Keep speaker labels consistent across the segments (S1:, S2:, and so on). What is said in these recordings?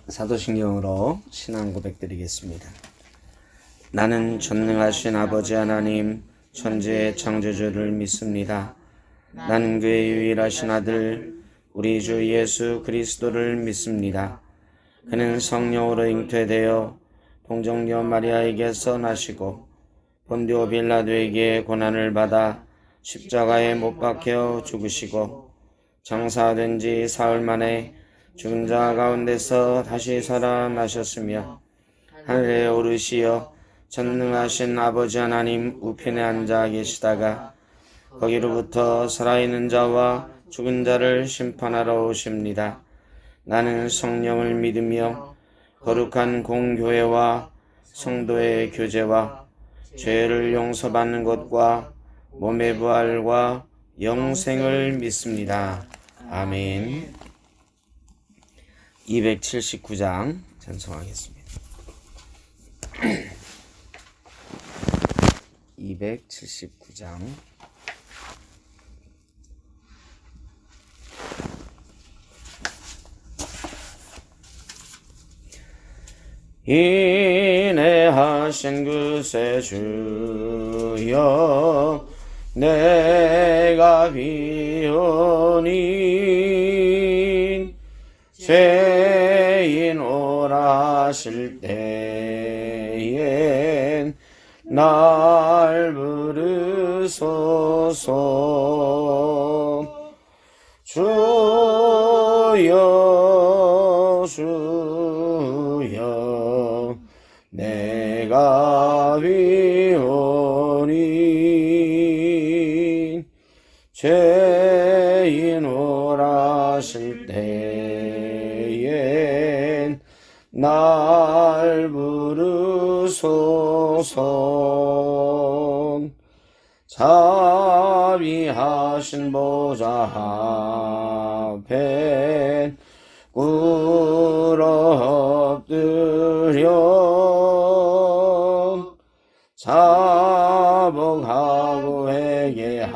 S1: 사도신경으로 신앙 고백드리겠습니다. 나는 전능하신 아버지 하나님 천지의 창조주를 믿습니다. 나는 그의 유일하신 아들 우리 주 예수 그리스도를 믿습니다. 그는 성령으로 잉태되어 동정녀 마리아에게서 나시고 본디오 빌라도에게 고난을 받아 십자가에 못 박혀 죽으시고 장사된 지 사흘 만에 죽은 자 가운데서 다시 살아나셨으며 하늘에 오르시어 전능하신 아버지 하나님 우편에 앉아 계시다가 거기로부터 살아있는 자와 죽은 자를 심판하러 오십니다. 나는 성령을 믿으며 거룩한 공교회와 성도의 교제와 죄를 용서받는 것과 몸의 부활과 영생을 믿습니다. 아멘. 279장 찬송하겠습니다. 279장 인내하신 그새 주여 내가 비오니 죄인 오라실 때엔 날 부르소서. 주여 주여 내가 비오니 죄인 오라실 때엔 날 부르소서. 자비하신 보좌 앞에 꿇어 엎드려 자복하고 회개하니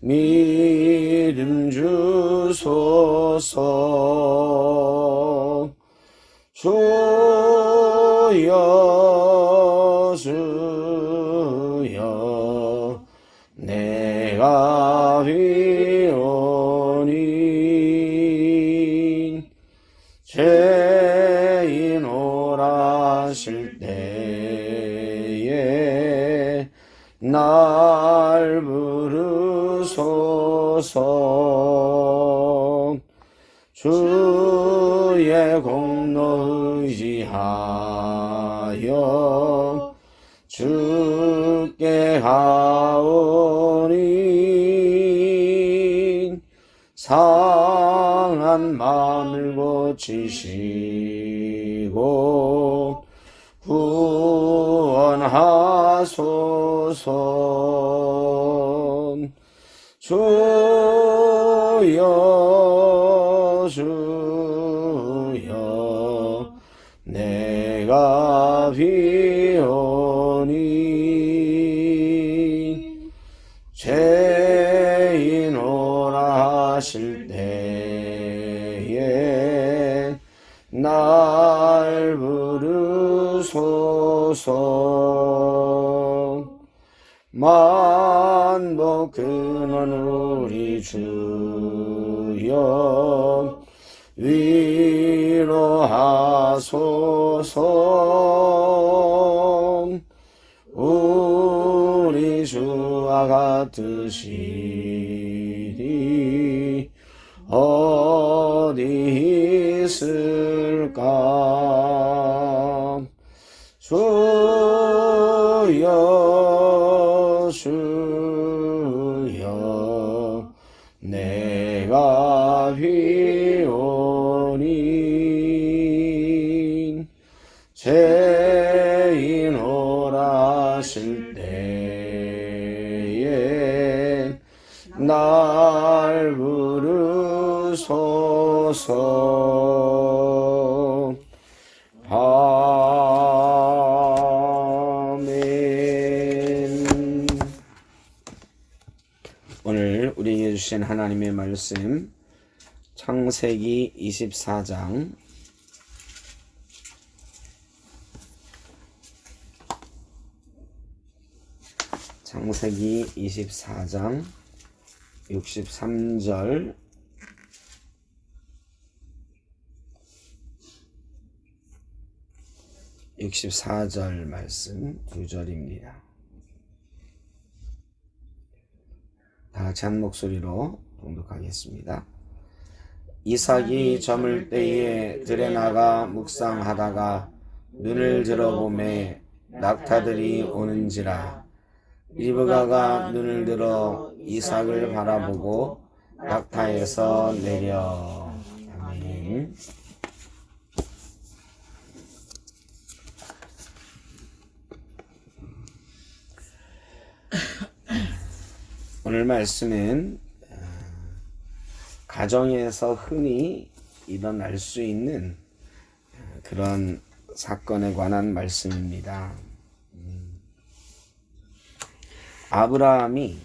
S1: 믿음 주소서. 주여 주여 내가 비오니 죄인 오라실 때에 날 부르소서. 주의 공로 의지하여 주께 가오니 상한 마음을 고치시고 구원하소서. 주여 주여 내가 비오니 죄인 오라실 때에 날 부르소서. 만복 근원 우리 주여 위로하소서. 우리 주와 같으시리 어디 있을까. 주여 주여 내가 비오니 죄인 오라실 때에 날 부르소서. 아멘. 오늘 우리에게 주신 하나님의 말씀 창세기 24장 창세기 24장 63절 64절 말씀 2절입니다. 다 같이 한 목소리로 봉독하겠습니다. 이삭이 저물 때에 들에 나가 묵상하다가 눈을 들어보매 낙타들이 오는지라. 리브가가 눈을 들어 이삭을 바라보고 낙타에서 내려. 아멘. 오늘 말씀은 가정에서 흔히 일어날 수 있는 그런 사건에 관한 말씀입니다. 아브라함이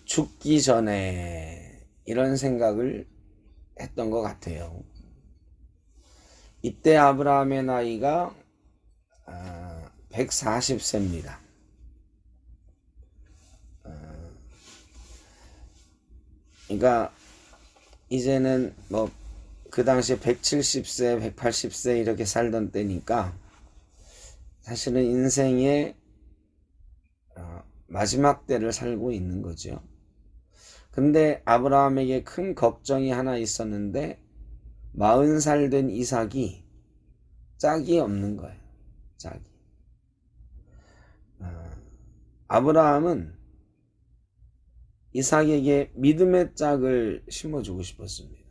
S1: 죽기 전에 이런 생각을 했던 것 같아요. 이때 아브라함의 나이가 140세입니다. 그러니까 이제는 뭐 그 당시에 170세, 180세 이렇게 살던 때니까 사실은 인생의 마지막 때를 살고 있는 거죠. 근데 아브라함에게 큰 걱정이 하나 있었는데 40살 된 이삭이 짝이 없는 거예요. 짝이. 아브라함은 이삭에게 믿음의 짝을 심어주고 싶었습니다.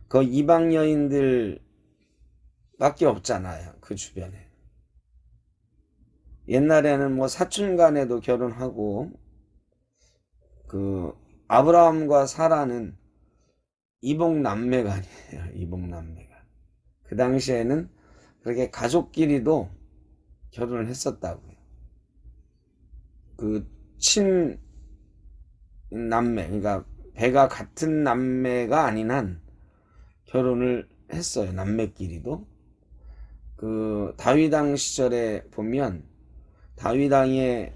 S1: 그 이방 여인들 밖에 없잖아요. 그 주변에. 옛날에는 뭐 사촌간에도 결혼하고 그 아브라함과 사라는 이복 남매가 아니에요. 이복 남매가. 그 당시에는 그렇게 가족끼리도 결혼을 했었다고요. 그 친 남매, 그러니까 배가 같은 남매가 아닌 한 결혼을 했어요. 남매끼리도. 그 다윗 왕 시절에 보면 다윗 왕의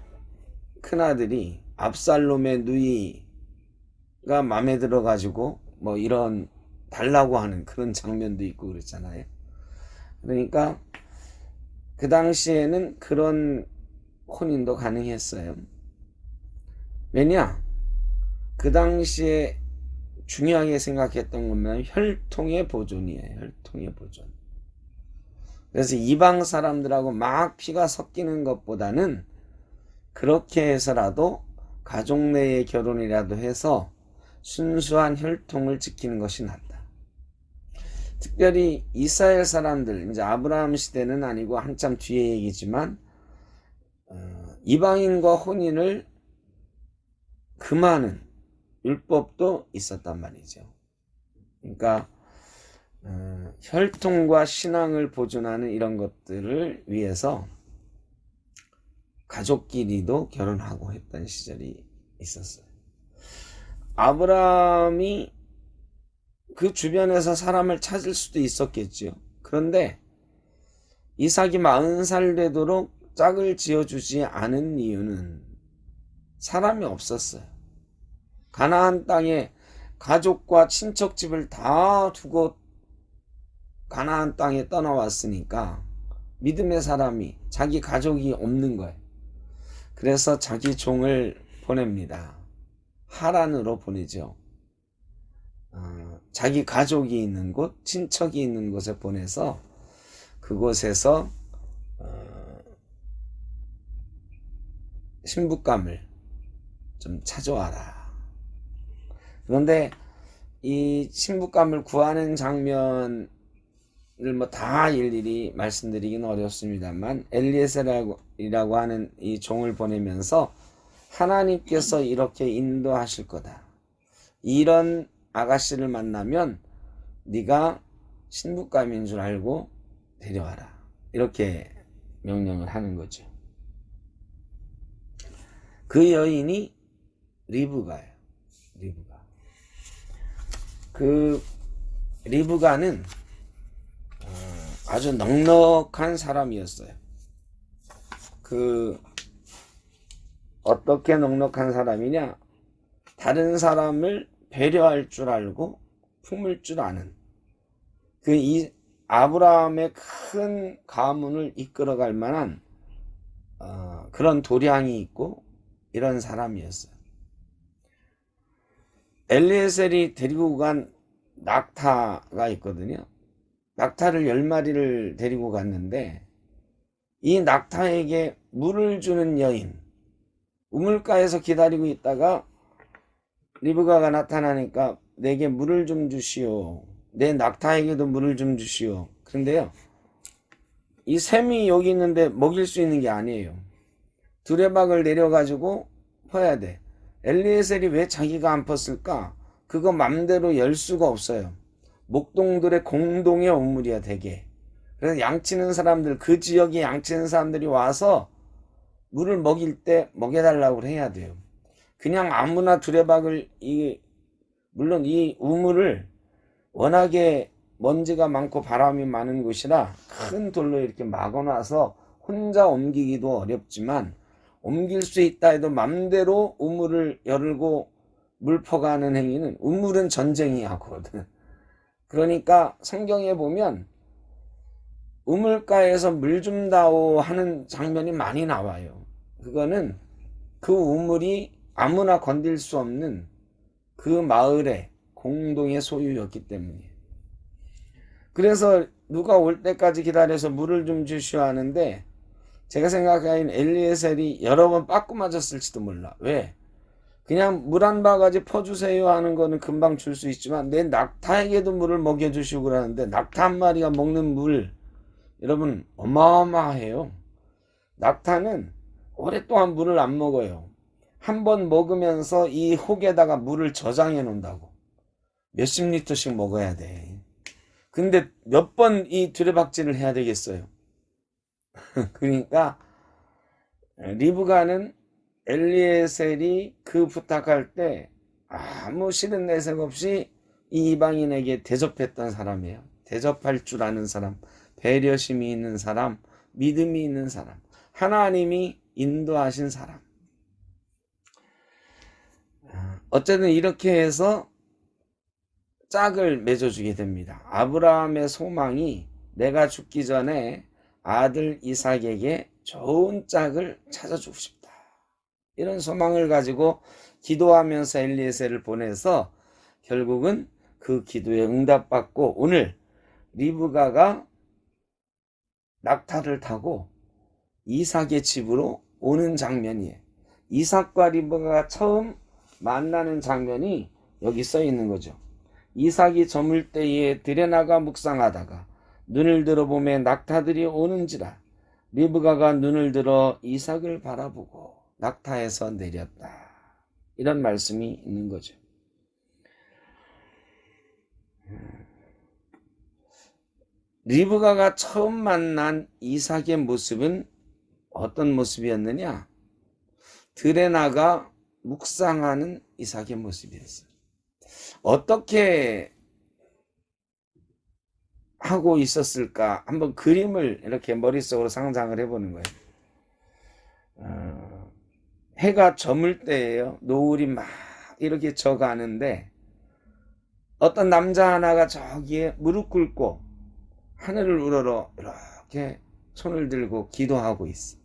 S1: 큰아들이 압살롬의 누이가 마음에 들어가지고 뭐 이런 달라고 하는 그런 장면도 있고 그랬잖아요. 그러니까 그 당시에는 그런 혼인도 가능했어요. 왜냐? 그 당시에 중요하게 생각했던 것은 혈통의 보존이에요. 혈통의 보존. 그래서 이방 사람들하고 막 피가 섞이는 것보다는 그렇게 해서라도 가족 내의 결혼이라도 해서 순수한 혈통을 지키는 것이 낫다. 특별히 이스라엘 사람들, 이제 아브라함 시대는 아니고 한참 뒤의 얘기지만 이방인과 혼인을 금하는 율법도 있었단 말이죠. 그러니까 혈통과 신앙을 보존하는 이런 것들을 위해서 가족끼리도 결혼하고 했던 시절이 있었어요. 아브라함이 그 주변에서 사람을 찾을 수도 있었겠죠. 그런데 이삭이 40살 되도록 짝을 지어주지 않은 이유는 사람이 없었어요. 가나안 땅에 가족과 친척집을 다 두고 가나안 땅에 떠나왔으니까 믿음의 사람이, 자기 가족이 없는 거예요. 그래서 자기 종을 보냅니다. 하란으로 보내죠. 자기 가족이 있는 곳, 친척이 있는 곳에 보내서 그곳에서 신부감을 좀 찾아와라. 그런데 이 신부감을 구하는 장면을 뭐 다 일일이 말씀드리긴 어렵습니다만 엘리에셀이라고 하는 이 종을 보내면서 하나님께서 이렇게 인도하실 거다. 이런 아가씨를 만나면 네가 신부감인 줄 알고 데려와라. 이렇게 명령을 하는 거죠. 그 여인이 리브가예요. 리브가. 그 리브가는 아주 넉넉한 사람이었어요. 어떻게 넉넉한 사람이냐? 다른 사람을 배려할 줄 알고 품을 줄 아는 이 아브라함의 큰 가문을 이끌어갈 만한 그런 도량이 있고 이런 사람이었어요. 엘리에셀이 데리고 간 낙타가 있거든요. 낙타를 10마리를 데리고 갔는데 이 낙타에게 물을 주는 여인, 우물가에서 기다리고 있다가 리브가가 나타나니까 내게 물을 좀 주시오. 내 낙타에게도 물을 좀 주시오. 그런데요, 이 샘이 여기 있는데 먹일 수 있는 게 아니에요. 두레박을 내려가지고 퍼야 돼. 엘리에셀이 왜 자기가 안 펐을까? 그거 맘대로 열 수가 없어요. 목동들의 공동의 우물이야, 되게. 그래서 양치는 사람들, 그 지역에 양치는 사람들이 와서 물을 먹일 때 먹여달라고 해야 돼요. 그냥 아무나 두레박을, 물론 이 우물을 워낙에 먼지가 많고 바람이 많은 곳이라 큰 돌로 이렇게 막아놔서 혼자 옮기기도 어렵지만, 옮길 수 있다 해도 맘대로 우물을 열고 물 퍼가는 행위는, 우물은 전쟁이 하거든. 그러니까 성경에 보면 우물가에서 물 좀 다오 하는 장면이 많이 나와요. 그거는 그 우물이 아무나 건들 수 없는 그 마을의 공동의 소유였기 때문이에요. 그래서 누가 올 때까지 기다려서 물을 좀 주시오 하는데, 제가 생각하기엔 엘리에셀이 여러 번 빠꾸 맞았을지도 몰라. 왜? 그냥 물 한 바가지 퍼주세요 하는 거는 금방 줄 수 있지만 내 낙타에게도 물을 먹여주시고 그러는데, 낙타 한 마리가 먹는 물, 여러분 어마어마해요. 낙타는 오랫동안 물을 안 먹어요. 한 번 먹으면서 이 혹에다가 물을 저장해 놓는다고. 몇십 리터씩 먹어야 돼. 근데 몇 번 이 두레박질을 해야 되겠어요. 그러니까 리브가는 엘리에셀이 그 부탁할 때 아무 싫은 내색 없이 이 이방인에게 대접했던 사람이에요. 대접할 줄 아는 사람, 배려심이 있는 사람, 믿음이 있는 사람, 하나님이 인도하신 사람. 어쨌든 이렇게 해서 짝을 맺어주게 됩니다. 아브라함의 소망이 내가 죽기 전에 아들 이삭에게 좋은 짝을 찾아주고 싶다, 이런 소망을 가지고 기도하면서 엘리에셀을 보내서 결국은 그 기도에 응답받고 오늘 리브가가 낙타를 타고 이삭의 집으로 오는 장면이에요. 이삭과 리브가가 처음 만나는 장면이 여기 써 있는 거죠. 이삭이 저물 때에 들에 나가 묵상하다가 눈을 들어보매 낙타들이 오는지라 리브가가 눈을 들어 이삭을 바라보고 낙타에서 내렸다, 이런 말씀이 있는 거죠. 리브가가 처음 만난 이삭의 모습은 어떤 모습이었느냐? 들에 나가 묵상하는 이삭의 모습이었어요. 어떻게 하고 있었을까? 한번 그림을 이렇게 머릿속으로 상상을 해보는 거예요. 해가 저물 때예요. 노을이 막 이렇게 져가는데 어떤 남자 하나가 저기에 무릎 꿇고 하늘을 우러러 이렇게 손을 들고 기도하고 있어.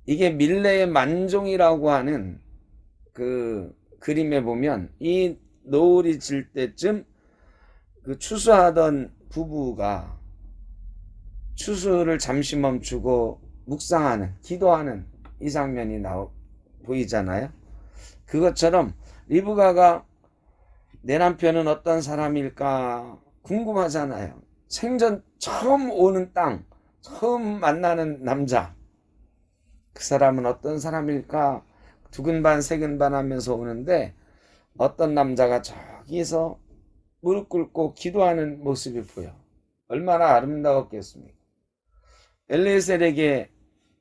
S1: 이게 밀레의 만종이라고 하는 그 그림에 보면 이 노을이 질 때쯤 그 추수하던 부부가 추수를 잠시 멈추고 묵상하는, 기도하는 이 장면이 보이잖아요. 그것처럼 리브가가 내 남편은 어떤 사람일까 궁금하잖아요. 생전 처음 오는 땅, 처음 만나는 남자, 그 사람은 어떤 사람일까 두근반 세근반 하면서 오는데 어떤 남자가 저기서 무릎 꿇고 기도하는 모습이 보여. 얼마나 아름다웠겠습니까? 엘리에셀에게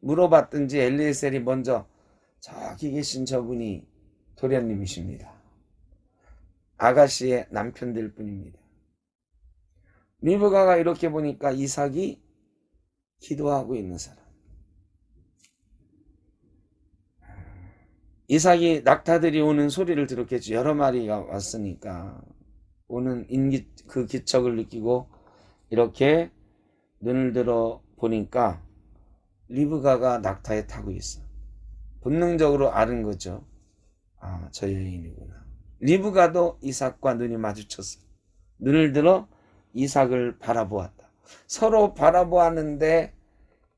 S1: 물어봤든지 엘리에셀이 먼저 저기 계신 저분이 도련님이십니다. 아가씨의 남편 될 뿐입니다. 리브가가 이렇게 보니까 이삭이 기도하고 있는 사람. 이삭이 낙타들이 오는 소리를 들었겠죠. 여러 마리가 왔으니까 오는 그 기척을 느끼고 이렇게 눈을 들어 보니까 리브가가 낙타에 타고 있어. 본능적으로 아는 거죠. 아, 저 여인이구나. 리브가도 이삭과 눈이 마주쳤어. 눈을 들어 이삭을 바라보았다. 서로 바라보았는데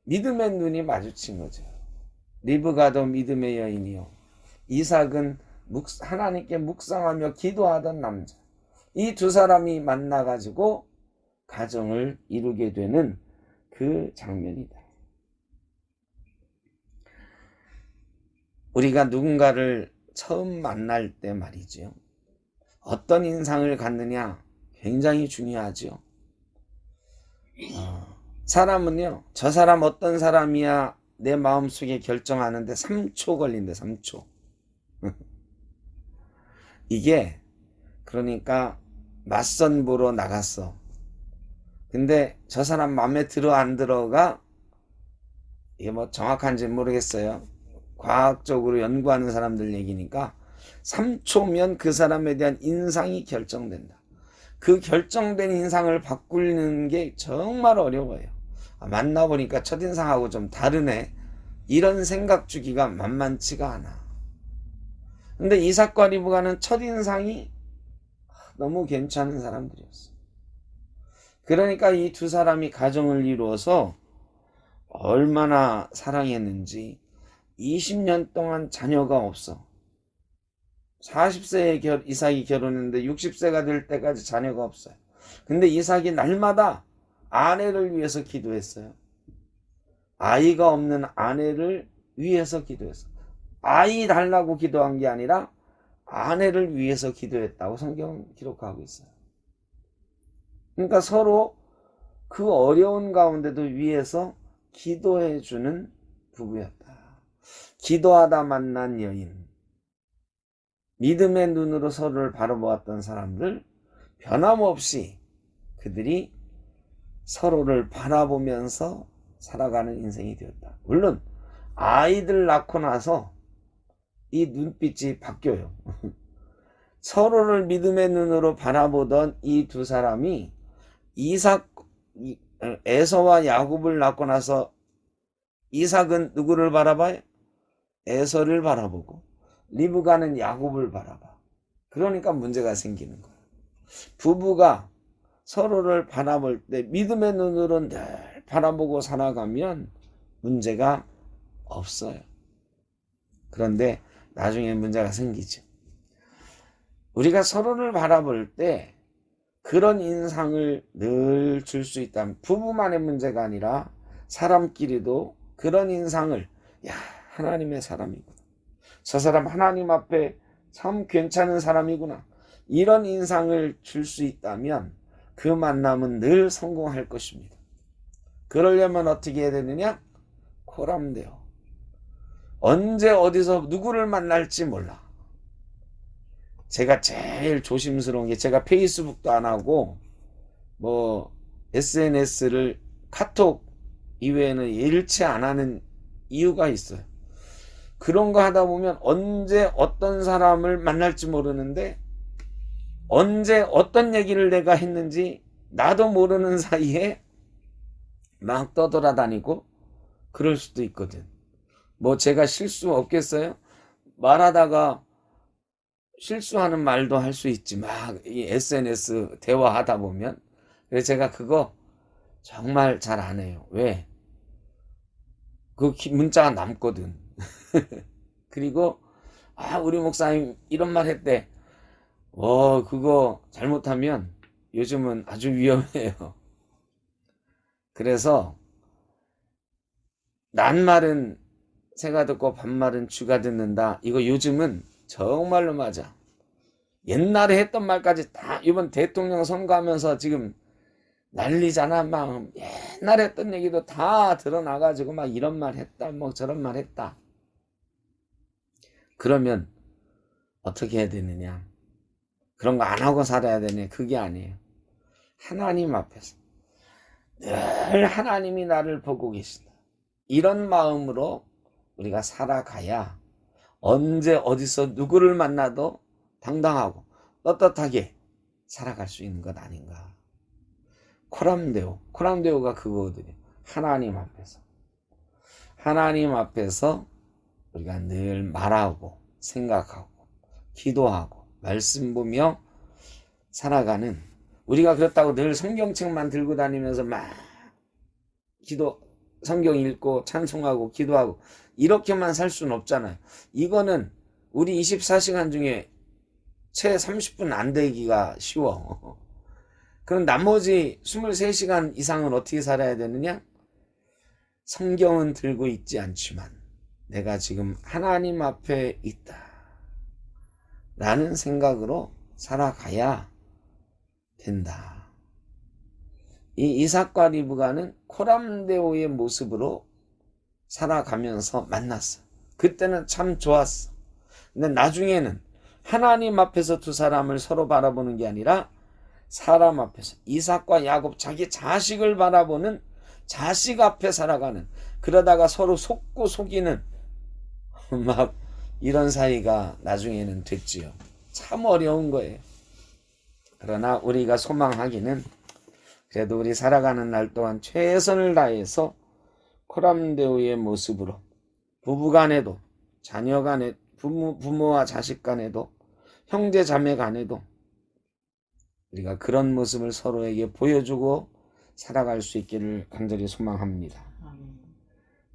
S1: 믿음의 눈이 마주친 거죠. 리브가도 믿음의 여인이요. 이삭은 하나님께 묵상하며 기도하던 남자. 이 두 사람이 만나가지고 가정을 이루게 되는 그 장면이다. 우리가 누군가를 처음 만날 때 말이죠. 어떤 인상을 갖느냐 굉장히 중요하죠. 사람은요, 저 사람 어떤 사람이야 내 마음속에 결정하는데 3초 걸린대. 3초. 이게 그러니까 맞선 보러 나갔어. 근데 저 사람 마음에 들어 안 들어가 이게 뭐 정확한지 모르겠어요. 과학적으로 연구하는 사람들 얘기니까 3초면 그 사람에 대한 인상이 결정된다. 그 결정된 인상을 바꾸는 게 정말 어려워요. 만나보니까 첫인상하고 좀 다르네. 이런 생각 주기가 만만치가 않아. 근데 이삭과 리브가는 첫인상이 너무 괜찮은 사람들이었어. 그러니까 이 두 사람이 가정을 이루어서 얼마나 사랑했는지 20년 동안 자녀가 없어. 40세에 이삭이 결혼했는데 60세가 될 때까지 자녀가 없어요. 근데 이삭이 날마다 아내를 위해서 기도했어요. 아이가 없는 아내를 위해서 기도했어요. 아이 달라고 기도한 게 아니라 아내를 위해서 기도했다고 성경은 기록하고 있어요. 그러니까 서로 그 어려운 가운데도 위해서 기도해주는 부부였다. 기도하다 만난 여인. 믿음의 눈으로 서로를 바라보았던 사람들, 변함없이 그들이 서로를 바라보면서 살아가는 인생이 되었다. 물론 아이들 낳고 나서 이 눈빛이 바뀌어요. 서로를 믿음의 눈으로 바라보던 이 두 사람이 에서와 야곱을 낳고 나서 이삭은 누구를 바라봐요? 에서를 바라보고 리브가는 야곱을 바라봐. 그러니까 문제가 생기는 거예요. 부부가 서로를 바라볼 때 믿음의 눈으로 늘 바라보고 살아가면 문제가 없어요. 그런데 나중에 문제가 생기죠. 우리가 서로를 바라볼 때 그런 인상을 늘 줄 수 있다면 부부만의 문제가 아니라 사람끼리도 그런 인상을 하나님의 사람이구나. 저 사람 하나님 앞에 참 괜찮은 사람이구나. 이런 인상을 줄 수 있다면 그 만남은 늘 성공할 것입니다. 그러려면 어떻게 해야 되느냐? 코람데오. 언제 어디서 누구를 만날지 몰라. 제가 제일 조심스러운 게 제가 페이스북도 안 하고 뭐 SNS를 카톡 이외에는 일체 안 하는 이유가 있어요. 그런 거 하다 보면 언제 어떤 사람을 만날지 모르는데 언제 어떤 얘기를 내가 했는지 나도 모르는 사이에 막 떠돌아다니고 그럴 수도 있거든. 뭐 제가 실수 없겠어요? 말하다가 실수하는 말도 할 수 있지. 막 이 SNS 대화하다 보면. 그래서 제가 그거 정말 잘 안 해요. 왜? 그 문자가 남거든. 그리고 우리 목사님 이런 말 했대. 그거 잘못하면 요즘은 아주 위험해요. 그래서 낱말은 새가 듣고 반말은 쥐가 듣는다. 이거 요즘은 정말로 맞아. 옛날에 했던 말까지 다 이번 대통령 선거하면서 지금 난리잖아. 막 옛날에 했던 얘기도 다 드러나가지고 막 이런 말 했다, 뭐 저런 말 했다. 그러면 어떻게 해야 되느냐, 그런 거 안 하고 살아야 되네, 그게 아니에요. 하나님 앞에서 늘 하나님이 나를 보고 계신다, 이런 마음으로 우리가 살아가야 언제 어디서 누구를 만나도 당당하고 떳떳하게 살아갈 수 있는 것 아닌가. 코람데오가 그거거든요. 하나님 앞에서 우리가 늘 말하고 생각하고 기도하고 말씀 보며 살아가는, 우리가 그렇다고 늘 성경책만 들고 다니면서 막 성경 읽고 찬송하고 기도하고 이렇게만 살 수는 없잖아요. 이거는 우리 24시간 중에 채 30분 안 되기가 쉬워. 그럼 나머지 23시간 이상은 어떻게 살아야 되느냐? 성경은 들고 있지 않지만 내가 지금 하나님 앞에 있다 라는 생각으로 살아가야 된다. 이 이삭과 리브가는 코람데오의 모습으로 살아가면서 만났어. 그때는 참 좋았어. 근데 나중에는 하나님 앞에서 두 사람을 서로 바라보는 게 아니라 사람 앞에서, 이삭과 야곱 자기 자식을 바라보는, 자식 앞에 살아가는, 그러다가 서로 속고 속이는 막 이런 사이가 나중에는 됐지요. 참 어려운 거예요. 그러나 우리가 소망하기는 그래도 우리 살아가는 날 동안 최선을 다해서 코람데오의 모습으로 부부간에도, 자녀간에, 부모와 자식 간에도, 형제 자매 간에도 우리가 그런 모습을 서로에게 보여주고 살아갈 수 있기를 간절히 소망합니다.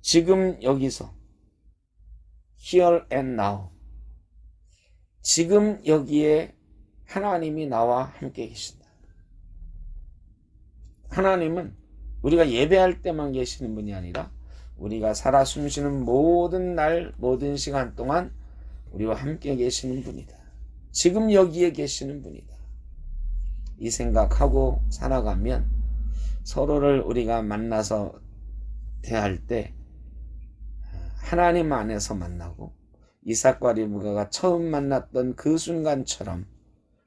S1: 지금 여기서 here and now, 지금 여기에 하나님이 나와 함께 계신다. 하나님은 우리가 예배할 때만 계시는 분이 아니라 우리가 살아 숨쉬는 모든 날, 모든 시간 동안 우리와 함께 계시는 분이다. 지금 여기에 계시는 분이다. 이 생각하고 살아가면 서로를 우리가 만나서 대할 때 하나님 안에서 만나고 이삭과 리브가가 처음 만났던 그 순간처럼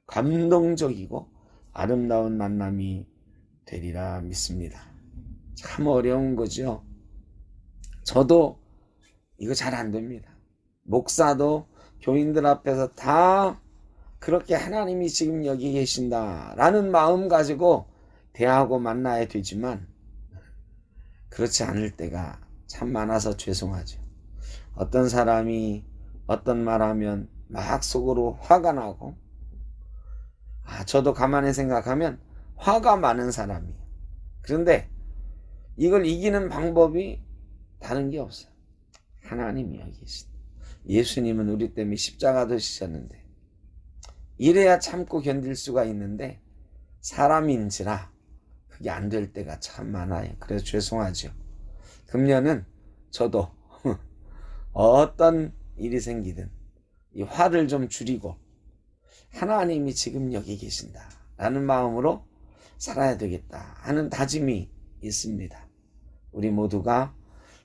S1: 감동적이고 아름다운 만남이 되리라 믿습니다. 참 어려운 거죠. 저도 이거 잘 안 됩니다. 목사도 교인들 앞에서 다 그렇게 하나님이 지금 여기 계신다라는 마음 가지고 대하고 만나야 되지만 그렇지 않을 때가 참 많아서 죄송하죠. 어떤 사람이 어떤 말하면 막 속으로 화가 나고, 저도 가만히 생각하면 화가 많은 사람이에요. 그런데 이걸 이기는 방법이 다른 게 없어요. 하나님이 여기 계신다. 예수님은 우리 때문에 십자가도 지셨는데 이래야 참고 견딜 수가 있는데 사람인지라 그게 안 될 때가 참 많아요. 그래서 죄송하죠. 금년은 저도 어떤 일이 생기든 이 화를 좀 줄이고 하나님이 지금 여기 계신다 라는 마음으로 살아야 되겠다 하는 다짐이 있습니다. 우리 모두가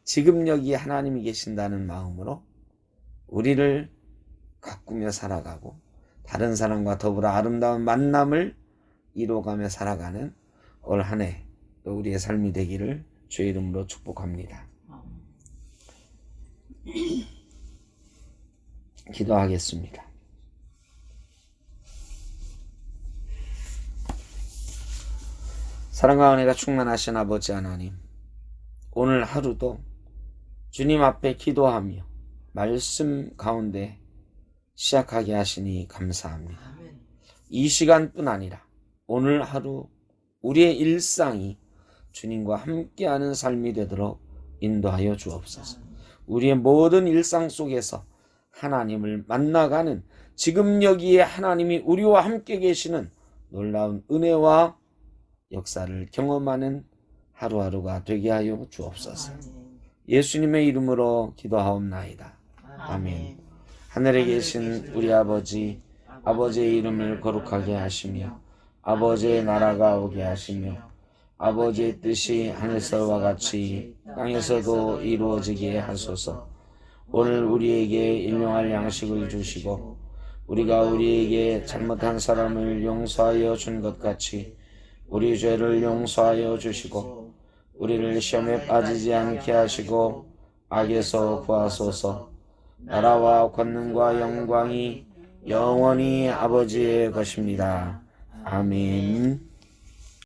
S1: 지금 여기 하나님이 계신다는 마음으로 우리를 가꾸며 살아가고 다른 사람과 더불어 아름다운 만남을 이루어가며 살아가는 올 한 해 또 우리의 삶이 되기를 주의 이름으로 축복합니다. 기도하겠습니다. 사랑과 은혜가 충만하신 아버지 하나님, 오늘 하루도 주님 앞에 기도하며 말씀 가운데 시작하게 하시니 감사합니다. 이 시간뿐 아니라 오늘 하루 우리의 일상이 주님과 함께하는 삶이 되도록 인도하여 주옵소서. 우리의 모든 일상 속에서 하나님을 만나가는, 지금 여기에 하나님이 우리와 함께 계시는 놀라운 은혜와 역사를 경험하는 하루하루가 되게 하여 주옵소서. 예수님의 이름으로 기도하옵나이다. 아멘. 하늘에 계신 우리 아버지, 아버지의 이름을 거룩하게 하시며 아버지의 나라가 오게 하시며 아버지의 뜻이 하늘에서와 같이 땅에서도 이루어지게 하소서. 오늘 우리에게 일용할 양식을 주시고 우리가 우리에게 잘못한 사람을 용서하여 준 것 같이 우리 죄를 용서하여 주시고 우리를 시험에 빠지지 않게 하시고 악에서 구하소서. 나라와 권능과 영광이 영원히 아버지의 것입니다. 아멘.